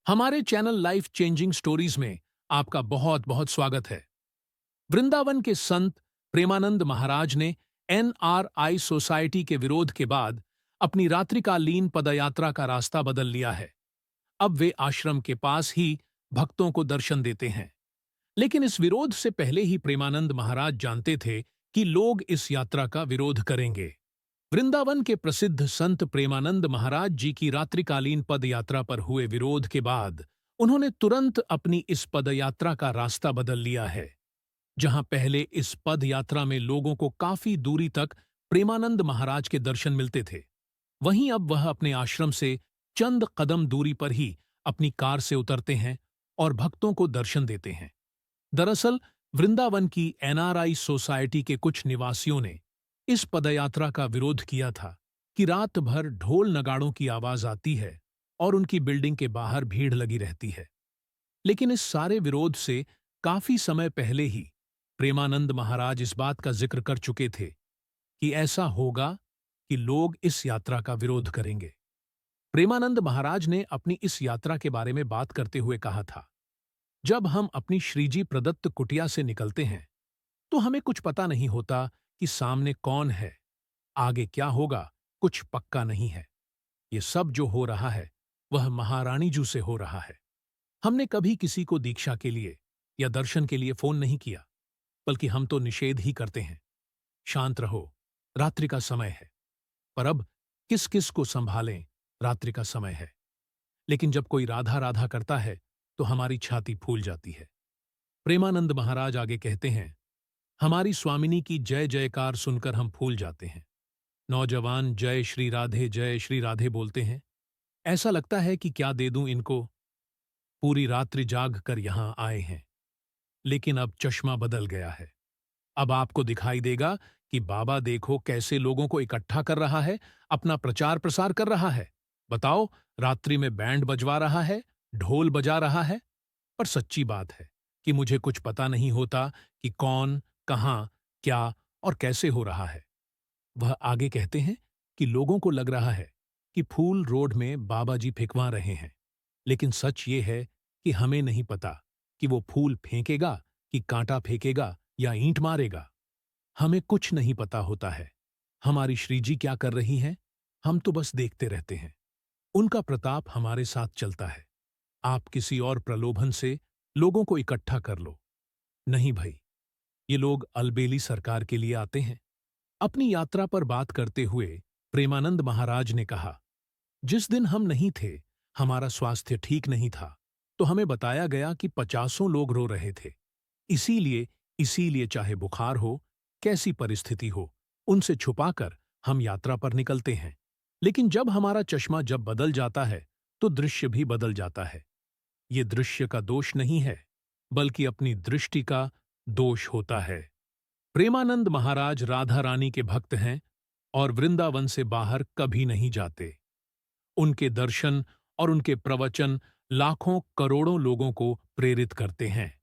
हमारे channel life changing stories में आपका बहुत बहुत स्वागत है। वृंदावन के संत प्रेमानंद महाराज ने एनआरआई सोसाइटी के विरोध के बाद अपनी रात्रिकालीन पदयात्रा का रास्ता बदल लिया है। अब वे आश्रम के पास ही भक्तों को दर्शन देते हैं। लेकिन इस विरोध से पहले ही प्रेमानंद महाराज जानते थे कि लोग इस यात्रा का विरोध करेंगे। वृंदावन के प्रसिद्ध संत प्रेमानंद महाराज जी की रात्रिकालीन पदयात्रा पर हुए विरोध के बाद उन्होंने तुरंत अपनी इस पदयात्रा का रास्ता बदल लिया है। जहां पहले इस पद यात्रा में लोगों को काफी दूरी तक प्रेमानंद महाराज के दर्शन मिलते थे, वहीं अब वह अपने आश्रम से चंद कदम दूरी पर ही अपनी कार से उतरते हैं और भक्तों को दर्शन देते हैं। दरअसल वृंदावन की एनआरआई सोसाइटी के कुछ निवासियों ने इस पदयात्रा का विरोध किया था कि रात भर ढोल नगाड़ों की आवाज आती है और उनकी बिल्डिंग के बाहर भीड़ लगी रहती है। लेकिन इस सारे विरोध से काफी समय पहले ही प्रेमानंद महाराज इस बात का जिक्र कर चुके थे कि ऐसा होगा कि लोग इस यात्रा का विरोध करेंगे। प्रेमानंद महाराज ने अपनी इस यात्रा के बारे में बात करते हुए कहा था, जब हम अपनी श्रीजी प्रदत्त कुटिया से निकलते हैं तो हमें कुछ पता नहीं होता कि सामने कौन है, आगे क्या होगा, कुछ पक्का नहीं है। ये सब जो हो रहा है वह महारानी जू से हो रहा है। हमने कभी किसी को दीक्षा के लिए या दर्शन के लिए फोन नहीं किया, बल्कि हम तो निषेध ही करते हैं। शांत रहो, रात्रि का समय है। पर अब किस किस को संभालें, रात्रि का समय है। लेकिन जब कोई राधा राधा करता है तो हमारी छाती फूल जाती है। प्रेमानंद महाराज आगे कहते हैं, हमारी स्वामिनी की जय जयकार सुनकर हम फूल जाते हैं। नौजवान जय श्री राधे बोलते हैं। ऐसा लगता है कि क्या दे दूं इनको, पूरी रात्रि जाग कर यहां आए हैं। लेकिन अब चश्मा बदल गया है। अब आपको दिखाई देगा कि बाबा देखो कैसे लोगों को इकट्ठा कर रहा है, अपना प्रचार प्रसार कर रहा है। बताओ, रात्रि में बैंड बजवा रहा है, ढोल बजा रहा है। पर सच्ची बात है कि मुझे कुछ पता नहीं होता कि कौन, कहां, क्या और कैसे हो रहा है। वह आगे कहते हैं कि लोगों को लग रहा है कि फूल रोड में बाबा जी फेंकवा रहे हैं, लेकिन सच ये है कि हमें नहीं पता कि वो फूल फेंकेगा कि कांटा फेंकेगा या ईंट मारेगा। हमें कुछ नहीं पता होता है। हमारी श्रीजी क्या कर रही हैं, हम तो बस देखते रहते हैं। उनका प्रताप हमारे साथ चलता है। आप किसी और प्रलोभन से लोगों को इकट्ठा कर लो। नहीं भाई, ये लोग अलबेली सरकार के लिए आते हैं। अपनी यात्रा पर बात करते हुए प्रेमानंद महाराज ने कहा, जिस दिन हम नहीं थे, हमारा स्वास्थ्य ठीक नहीं था, तो हमें बताया गया कि 50 लोग रो रहे थे। इसीलिए चाहे बुखार हो, कैसी परिस्थिति हो, उनसे छुपाकर हम यात्रा पर निकलते हैं। लेकिन जब हमारा चश्मा जब बदल जाता है तो दृश्य भी बदल जाता है। ये दृश्य का दोष नहीं है, बल्कि अपनी दृष्टि का दोष होता है। प्रेमानंद महाराज राधा रानी के भक्त हैं और वृंदावन से बाहर कभी नहीं जाते। उनके दर्शन और उनके प्रवचन लाखों करोड़ों लोगों को प्रेरित करते हैं।